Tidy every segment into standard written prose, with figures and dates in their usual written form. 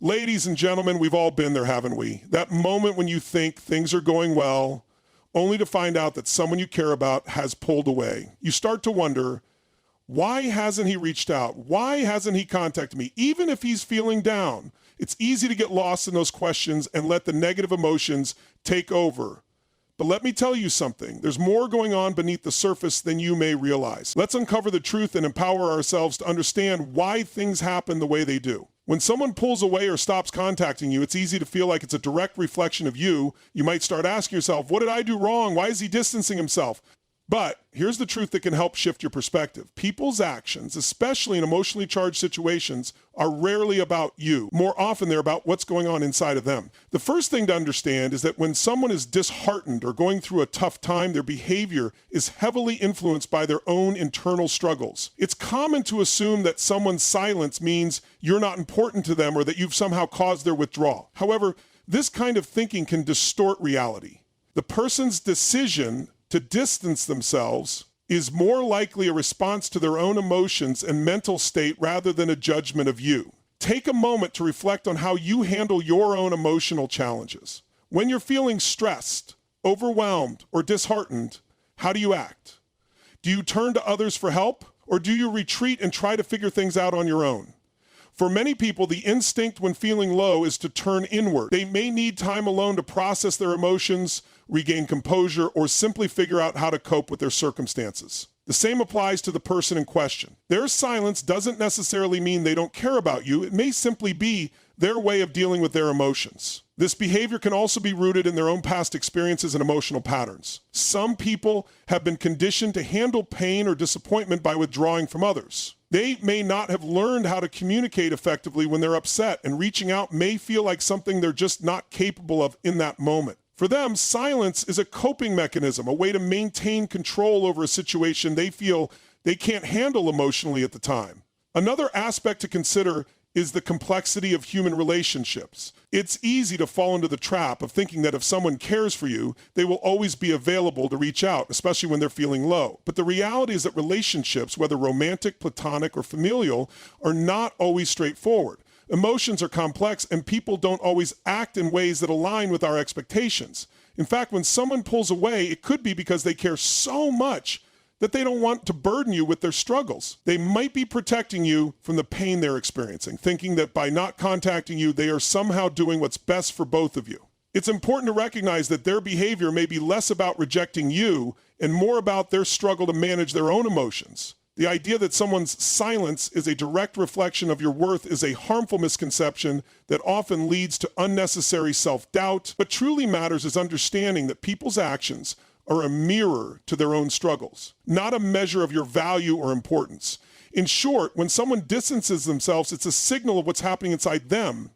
Ladies and gentlemen, we've all been there, haven't we? That moment when you think things are going well, only to find out that someone you care about has pulled away. You start to wonder, why hasn't he reached out? Why hasn't he contacted me? Even if he's feeling down, it's easy to get lost in those questions and let the negative emotions take over. But let me tell you something. There's more going on beneath the surface than you may realize. Let's uncover the truth and empower ourselves to understand why things happen the way they do. When someone pulls away or stops contacting you, it's easy to feel like it's a direct reflection of you. You might start asking yourself, what did I do wrong? Why is he distancing himself? But here's the truth that can help shift your perspective. People's actions, especially in emotionally charged situations, are rarely about you. More often, they're about what's going on inside of them. The first thing to understand is that when someone is disheartened or going through a tough time, their behavior is heavily influenced by their own internal struggles. It's common to assume that someone's silence means you're not important to them or that you've somehow caused their withdrawal. However, this kind of thinking can distort reality. The person's decision to distance themselves is more likely a response to their own emotions and mental state rather than a judgment of you. Take a moment to reflect on how you handle your own emotional challenges. When you're feeling stressed, overwhelmed, or disheartened, how do you act? Do you turn to others for help, or do you retreat and try to figure things out on your own? For many people, the instinct when feeling low is to turn inward. They may need time alone to process their emotions, regain composure, or simply figure out how to cope with their circumstances. The same applies to the person in question. Their silence doesn't necessarily mean they don't care about you. It may simply be their way of dealing with their emotions. This behavior can also be rooted in their own past experiences and emotional patterns. Some people have been conditioned to handle pain or disappointment by withdrawing from others. They may not have learned how to communicate effectively when they're upset, and reaching out may feel like something they're just not capable of in that moment. For them, silence is a coping mechanism, a way to maintain control over a situation they feel they can't handle emotionally at the time. Another aspect to consider is the complexity of human relationships. It's easy to fall into the trap of thinking that if someone cares for you, they will always be available to reach out, especially when they're feeling low. But the reality is that relationships, whether romantic, platonic, or familial, are not always straightforward. Emotions are complex, and people don't always act in ways that align with our expectations. In fact, when someone pulls away, it could be because they care so much that they don't want to burden you with their struggles. They might be protecting you from the pain they're experiencing, thinking that by not contacting you, they are somehow doing what's best for both of you. It's important to recognize that their behavior may be less about rejecting you and more about their struggle to manage their own emotions. The idea that someone's silence is a direct reflection of your worth is a harmful misconception that often leads to unnecessary self-doubt. What truly matters is understanding that people's actions are a mirror to their own struggles, not a measure of your value or importance. In short, when someone distances themselves, it's a signal of what's happening inside them,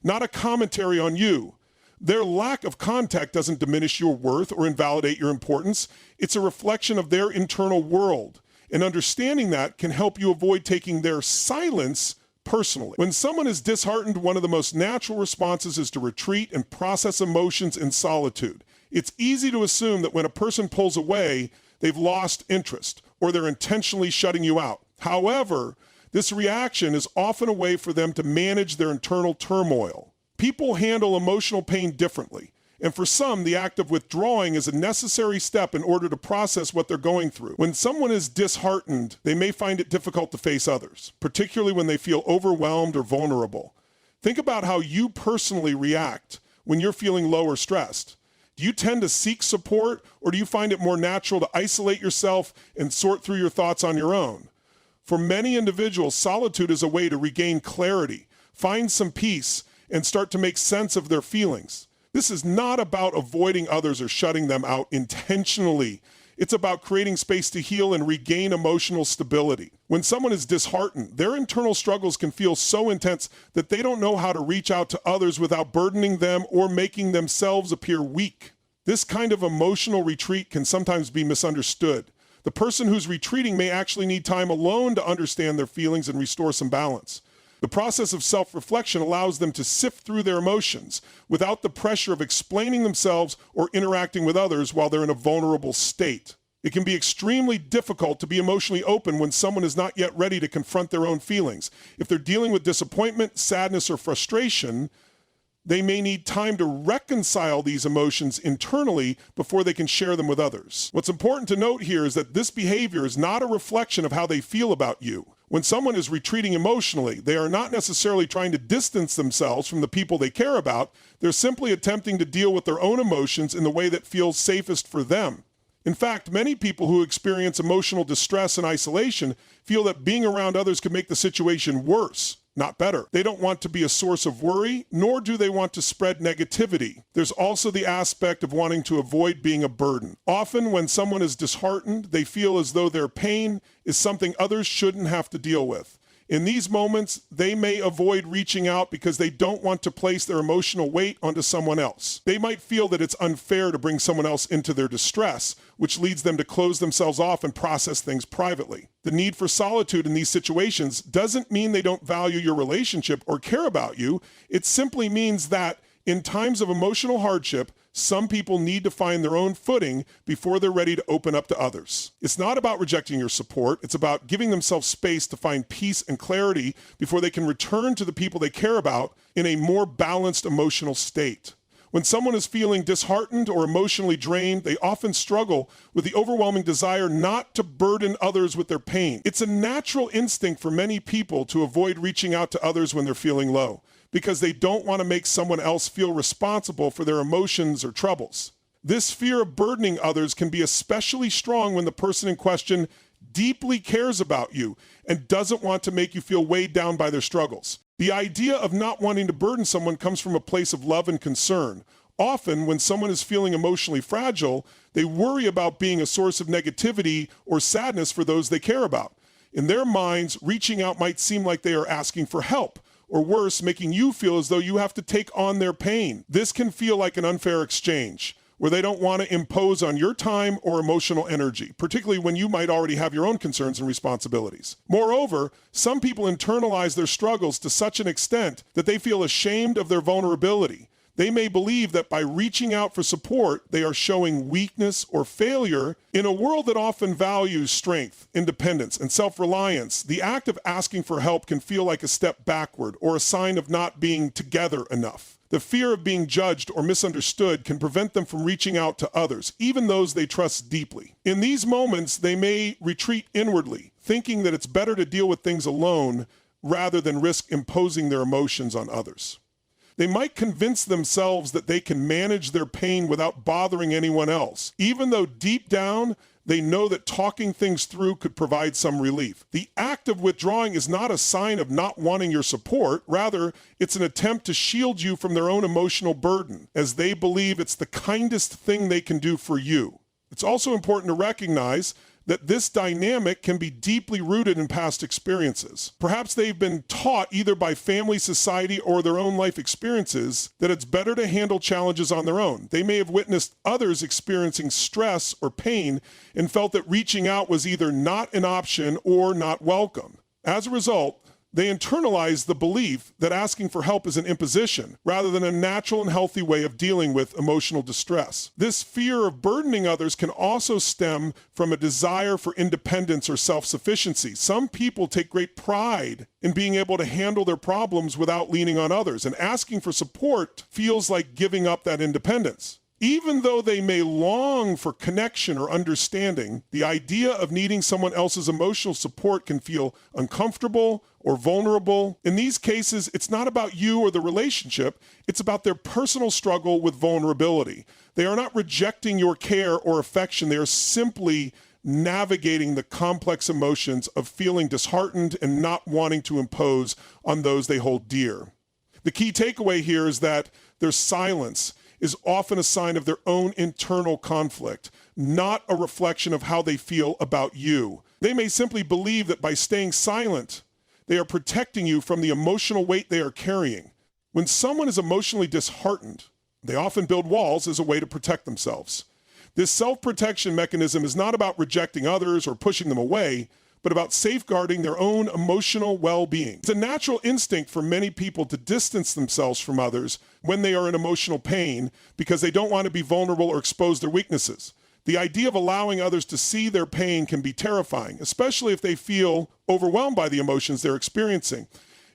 not a commentary on you. Their lack of contact doesn't diminish your worth or invalidate your importance. It's a reflection of their internal world. And understanding that can help you avoid taking their silence personally. When someone is disheartened, one of the most natural responses is to retreat and process emotions in solitude. It's easy to assume that when a person pulls away, they've lost interest or they're intentionally shutting you out. However, this reaction is often a way for them to manage their internal turmoil. People handle emotional pain differently, and for some, the act of withdrawing is a necessary step in order to process what they're going through. When someone is disheartened, they may find it difficult to face others, particularly when they feel overwhelmed or vulnerable. Think about how you personally react when you're feeling low or stressed. Do you tend to seek support, or do you find it more natural to isolate yourself and sort through your thoughts on your own? For many individuals, solitude is a way to regain clarity, find some peace, and start to make sense of their feelings. This is not about avoiding others or shutting them out intentionally. It's about creating space to heal and regain emotional stability. When someone is disheartened, their internal struggles can feel so intense that they don't know how to reach out to others without burdening them or making themselves appear weak. This kind of emotional retreat can sometimes be misunderstood. The person who's retreating may actually need time alone to understand their feelings and restore some balance. The process of self-reflection allows them to sift through their emotions without the pressure of explaining themselves or interacting with others while they're in a vulnerable state. It can be extremely difficult to be emotionally open when someone is not yet ready to confront their own feelings. If they're dealing with disappointment, sadness, or frustration, they may need time to reconcile these emotions internally before they can share them with others. What's important to note here is that this behavior is not a reflection of how they feel about you. When someone is retreating emotionally, they are not necessarily trying to distance themselves from the people they care about. They're simply attempting to deal with their own emotions in the way that feels safest for them. In fact, many people who experience emotional distress and isolation feel that being around others can make the situation worse, not better. They don't want to be a source of worry, nor do they want to spread negativity. There's also the aspect of wanting to avoid being a burden. Often when someone is disheartened, they feel as though their pain is something others shouldn't have to deal with. In these moments, they may avoid reaching out because they don't want to place their emotional weight onto someone else. They might feel that it's unfair to bring someone else into their distress, which leads them to close themselves off and process things privately. The need for solitude in these situations doesn't mean they don't value your relationship or care about you. It simply means that in times of emotional hardship, some people need to find their own footing before they're ready to open up to others. It's not about rejecting your support. It's about giving themselves space to find peace and clarity before they can return to the people they care about in a more balanced emotional state. When someone is feeling disheartened or emotionally drained, they often struggle with the overwhelming desire not to burden others with their pain. It's a natural instinct for many people to avoid reaching out to others when they're feeling low, because they don't want to make someone else feel responsible for their emotions or troubles. This fear of burdening others can be especially strong when the person in question deeply cares about you and doesn't want to make you feel weighed down by their struggles. The idea of not wanting to burden someone comes from a place of love and concern. Often, when someone is feeling emotionally fragile, they worry about being a source of negativity or sadness for those they care about. In their minds, reaching out might seem like they are asking for help, or worse, making you feel as though you have to take on their pain. This can feel like an unfair exchange, where they don't want to impose on your time or emotional energy, particularly when you might already have your own concerns and responsibilities. Moreover, some people internalize their struggles to such an extent that they feel ashamed of their vulnerability. They may believe that by reaching out for support, they are showing weakness or failure. In a world that often values strength, independence, and self-reliance, the act of asking for help can feel like a step backward or a sign of not being together enough. The fear of being judged or misunderstood can prevent them from reaching out to others, even those they trust deeply. In these moments, they may retreat inwardly, thinking that it's better to deal with things alone rather than risk imposing their emotions on others. They might convince themselves that they can manage their pain without bothering anyone else, even though deep down, they know that talking things through could provide some relief. The act of withdrawing is not a sign of not wanting your support. Rather, it's an attempt to shield you from their own emotional burden, as they believe it's the kindest thing they can do for you. It's also important to recognize that this dynamic can be deeply rooted in past experiences. Perhaps they've been taught either by family, society, or their own life experiences that it's better to handle challenges on their own. They may have witnessed others experiencing stress or pain and felt that reaching out was either not an option or not welcome. As a result, they internalize the belief that asking for help is an imposition rather than a natural and healthy way of dealing with emotional distress. This fear of burdening others can also stem from a desire for independence or self-sufficiency. Some people take great pride in being able to handle their problems without leaning on others, and asking for support feels like giving up that independence. Even though they may long for connection or understanding, the idea of needing someone else's emotional support can feel uncomfortable or vulnerable. In these cases, it's not about you or the relationship, it's about their personal struggle with vulnerability. They are not rejecting your care or affection, they are simply navigating the complex emotions of feeling disheartened and not wanting to impose on those they hold dear. The key takeaway here is that their silence is often a sign of their own internal conflict, not a reflection of how they feel about you. They may simply believe that by staying silent, they are protecting you from the emotional weight they are carrying. When someone is emotionally disheartened, they often build walls as a way to protect themselves. This self-protection mechanism is not about rejecting others or pushing them away, but about safeguarding their own emotional well-being. It's a natural instinct for many people to distance themselves from others when they are in emotional pain because they don't want to be vulnerable or expose their weaknesses. The idea of allowing others to see their pain can be terrifying, especially if they feel overwhelmed by the emotions they're experiencing.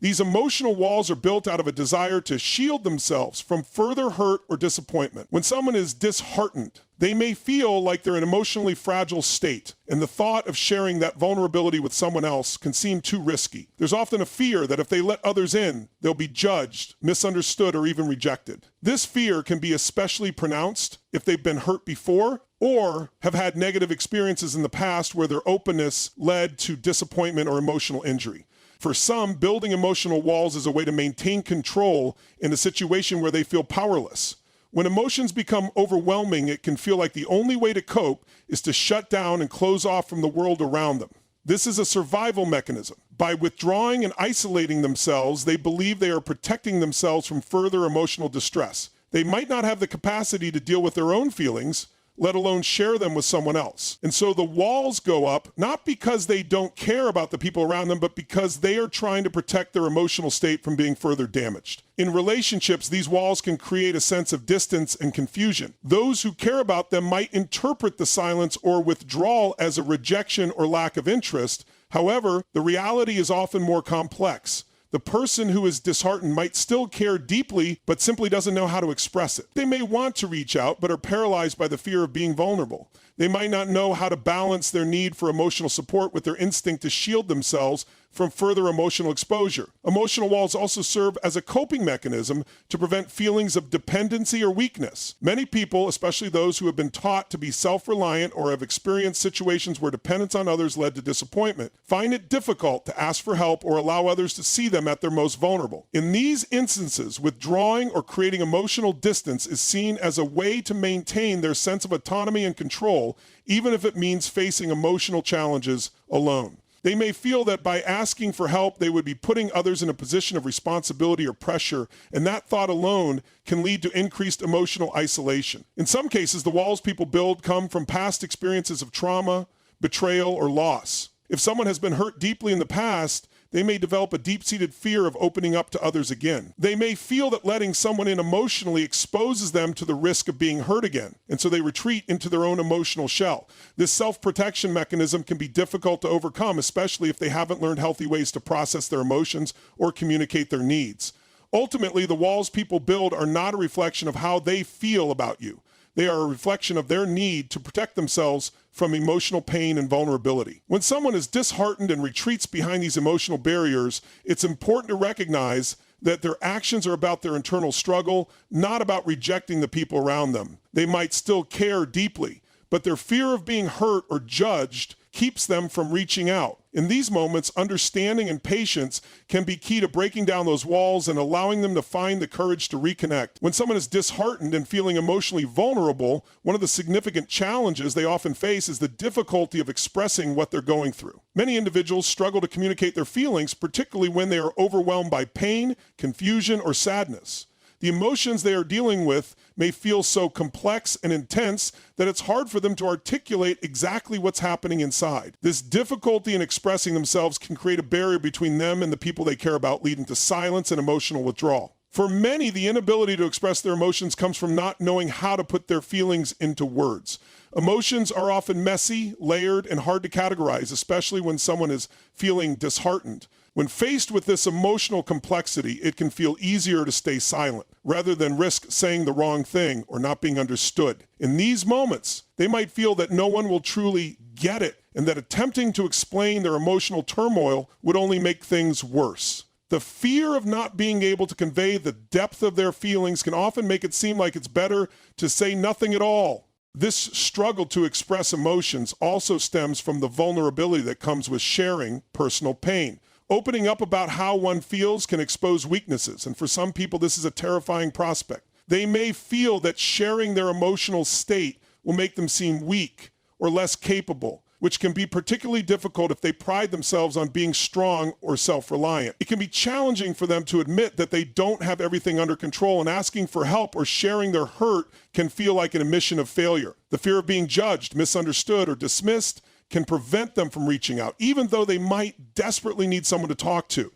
These emotional walls are built out of a desire to shield themselves from further hurt or disappointment. When someone is disheartened, they may feel like they're in an emotionally fragile state, and the thought of sharing that vulnerability with someone else can seem too risky. There's often a fear that if they let others in, they'll be judged, misunderstood, or even rejected. This fear can be especially pronounced if they've been hurt before or have had negative experiences in the past where their openness led to disappointment or emotional injury. For some, building emotional walls is a way to maintain control in a situation where they feel powerless. When emotions become overwhelming, it can feel like the only way to cope is to shut down and close off from the world around them. This is a survival mechanism. By withdrawing and isolating themselves, they believe they are protecting themselves from further emotional distress. They might not have the capacity to deal with their own feelings, let alone share them with someone else. And so the walls go up, not because they don't care about the people around them, but because they are trying to protect their emotional state from being further damaged. In relationships, these walls can create a sense of distance and confusion. Those who care about them might interpret the silence or withdrawal as a rejection or lack of interest. However, the reality is often more complex. The person who is disheartened might still care deeply, but simply doesn't know how to express it. They may want to reach out, but are paralyzed by the fear of being vulnerable. They might not know how to balance their need for emotional support with their instinct to shield themselves from further emotional exposure. Emotional walls also serve as a coping mechanism to prevent feelings of dependency or weakness. Many people, especially those who have been taught to be self-reliant or have experienced situations where dependence on others led to disappointment, find it difficult to ask for help or allow others to see them at their most vulnerable. In these instances, withdrawing or creating emotional distance is seen as a way to maintain their sense of autonomy and control, even if it means facing emotional challenges alone. They may feel that by asking for help, they would be putting others in a position of responsibility or pressure, and that thought alone can lead to increased emotional isolation. In some cases, the walls people build come from past experiences of trauma, betrayal, or loss. If someone has been hurt deeply in the past, they may develop a deep-seated fear of opening up to others again. They may feel that letting someone in emotionally exposes them to the risk of being hurt again, and so they retreat into their own emotional shell. This self-protection mechanism can be difficult to overcome, especially if they haven't learned healthy ways to process their emotions or communicate their needs. Ultimately, the walls people build are not a reflection of how they feel about you. They are a reflection of their need to protect themselves from emotional pain and vulnerability. When someone is disheartened and retreats behind these emotional barriers, it's important to recognize that their actions are about their internal struggle, not about rejecting the people around them. They might still care deeply, but their fear of being hurt or judged keeps them from reaching out. In these moments, understanding and patience can be key to breaking down those walls and allowing them to find the courage to reconnect. When someone is disheartened and feeling emotionally vulnerable, one of the significant challenges they often face is the difficulty of expressing what they're going through. Many individuals struggle to communicate their feelings, particularly when they are overwhelmed by pain, confusion, or sadness. The emotions they are dealing with may feel so complex and intense that it's hard for them to articulate exactly what's happening inside. This difficulty in expressing themselves can create a barrier between them and the people they care about, leading to silence and emotional withdrawal. For many, the inability to express their emotions comes from not knowing how to put their feelings into words. Emotions are often messy, layered, and hard to categorize, especially when someone is feeling disheartened. When faced with this emotional complexity, it can feel easier to stay silent rather than risk saying the wrong thing or not being understood. In these moments, they might feel that no one will truly get it and that attempting to explain their emotional turmoil would only make things worse. The fear of not being able to convey the depth of their feelings can often make it seem like it's better to say nothing at all. This struggle to express emotions also stems from the vulnerability that comes with sharing personal pain. Opening up about how one feels can expose weaknesses, and for some people, this is a terrifying prospect. They may feel that sharing their emotional state will make them seem weak or less capable, which can be particularly difficult if they pride themselves on being strong or self-reliant. It can be challenging for them to admit that they don't have everything under control, and asking for help or sharing their hurt can feel like an admission of failure. The fear of being judged, misunderstood, or dismissed can prevent them from reaching out, even though they might desperately need someone to talk to.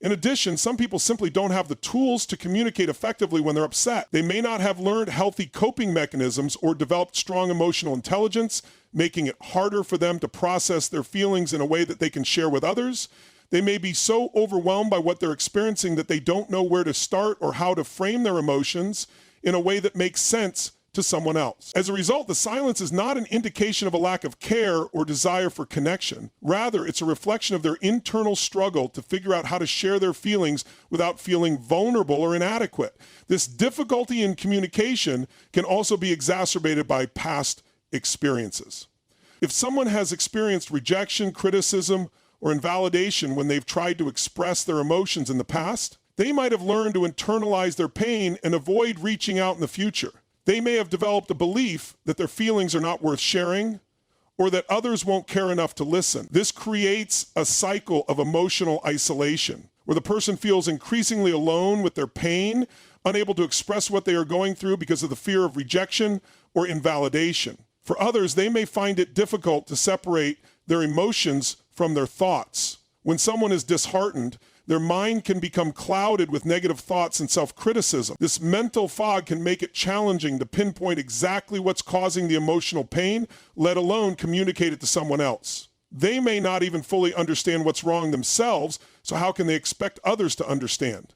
In addition, some people simply don't have the tools to communicate effectively when they're upset. They may not have learned healthy coping mechanisms or developed strong emotional intelligence, making it harder for them to process their feelings in a way that they can share with others. They may be so overwhelmed by what they're experiencing that they don't know where to start or how to frame their emotions in a way that makes sense to someone else. As a result, the silence is not an indication of a lack of care or desire for connection. Rather, it's a reflection of their internal struggle to figure out how to share their feelings without feeling vulnerable or inadequate. This difficulty in communication can also be exacerbated by past experiences. If someone has experienced rejection, criticism, or invalidation when they've tried to express their emotions in the past, they might have learned to internalize their pain and avoid reaching out in the future. They may have developed a belief that their feelings are not worth sharing or that others won't care enough to listen. This creates a cycle of emotional isolation where the person feels increasingly alone with their pain, unable to express what they are going through because of the fear of rejection or invalidation. For others, they may find it difficult to separate their emotions from their thoughts. When someone is disheartened, their mind can become clouded with negative thoughts and self-criticism. This mental fog can make it challenging to pinpoint exactly what's causing the emotional pain, let alone communicate it to someone else. They may not even fully understand what's wrong themselves, so how can they expect others to understand?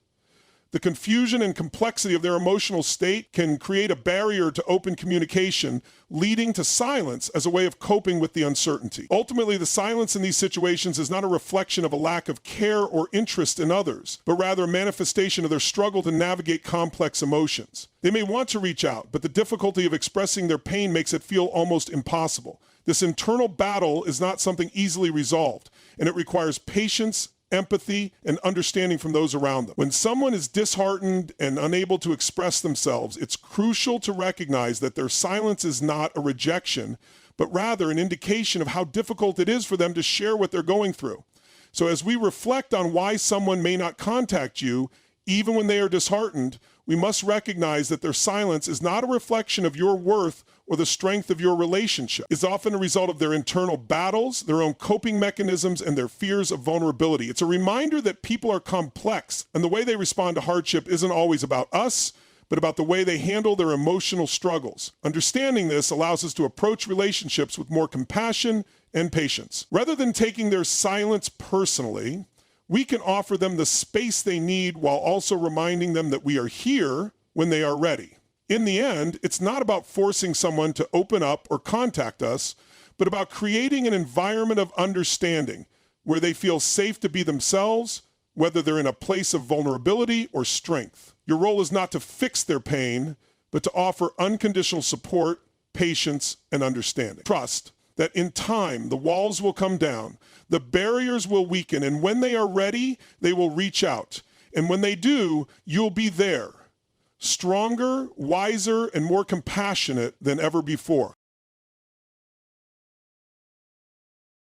The confusion and complexity of their emotional state can create a barrier to open communication, leading to silence as a way of coping with the uncertainty. Ultimately, the silence in these situations is not a reflection of a lack of care or interest in others, but rather a manifestation of their struggle to navigate complex emotions. They may want to reach out, but the difficulty of expressing their pain makes it feel almost impossible. This internal battle is not something easily resolved, and it requires patience, empathy, and understanding from those around them. When someone is disheartened and unable to express themselves, it's crucial to recognize that their silence is not a rejection, but rather an indication of how difficult it is for them to share what they're going through. So as we reflect on why someone may not contact you, even when they are disheartened, we must recognize that their silence is not a reflection of your worth or the strength of your relationship. It's often a result of their internal battles, their own coping mechanisms, and their fears of vulnerability. It's a reminder that people are complex, and the way they respond to hardship isn't always about us, but about the way they handle their emotional struggles. Understanding this allows us to approach relationships with more compassion and patience. Rather than taking their silence personally, we can offer them the space they need while also reminding them that we are here when they are ready. In the end, it's not about forcing someone to open up or contact us, but about creating an environment of understanding where they feel safe to be themselves, whether they're in a place of vulnerability or strength. Your role is not to fix their pain, but to offer unconditional support, patience, and understanding. Trust that in time, the walls will come down, the barriers will weaken, and when they are ready, they will reach out. And when they do, you'll be there, stronger, wiser, and more compassionate than ever before.